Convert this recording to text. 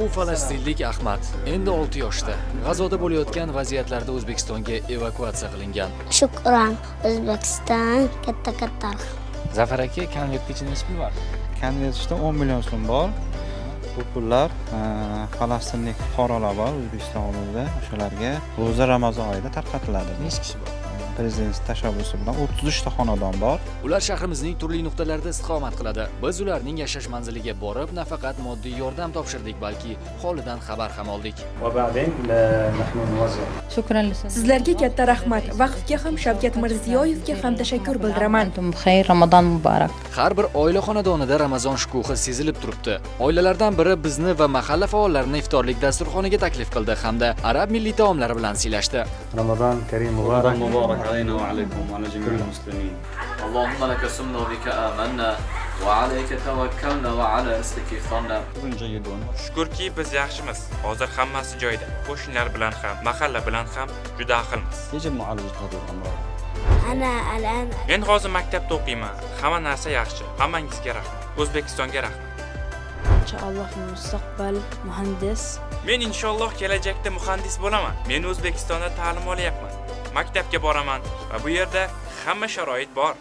Bu falastinlik Ahmad endi 6 yoshda. G'azoda bo'layotgan vaziyatlarda O'zbekistonga evakuatsiya qilingan. Shukran, O'zbekiston katta-katta. Zafar aka, konvertga ichida necha pul bor? Konvertishda 10 million so'm bor. Bu pullar falastinlik fuqarolar bor O'zbekiston hududida, o'shalarga ro'za Ramazon oyida tarqatiladi. Necha kishi bor? Prezident tashabbusi bilan 33 ta xonadon bor. Ular shahrimizning turli nuqtalarida istiqomat qiladi. Biz ularning yashash manziliga borib, nafaqat moddiy yordam topshirdik, balki holidan xabar ham oldik. Sizlarga katta rahmat. Vaqfga ham Shavkat Mirziyoyevga ham tashakkur bildiraman. Ramazon muborak. Har bir oila xonadonida Ramazon shukuhi sezilib turibdi. Oilalardan biri bizni va mahalla faollarini iftorlik dasturxoniga taklif qildi hamda arab milliy taomlari bilan siylashdi. رمضان كريم مبارك مبارك علينا وعليكم وعلى جميع المسلمين. اللهم لك سمنا وبك آمنا وعليك توكلنا وعلى رزقك فرنا. Shukrki biz yaxshimiz. Hozir hammasi joyida. Qo'shnilar bilan ham, mahalla bilan ham juda ahilmiz. يجب معالجة هذه الأمراض. Ana الآن Men hozir maktabda o'qiyman. Hamma narsa yaxshi. Hammangizga rahmat. O'zbekistonga rahmat. İnşallah mustaqbal muhandis. Men inshaalloh kelajakda muhandis bo'laman. Men O'zbekistonda ta'lim olyapman. Maktabga boraman va bu yerda hamma sharoit bor.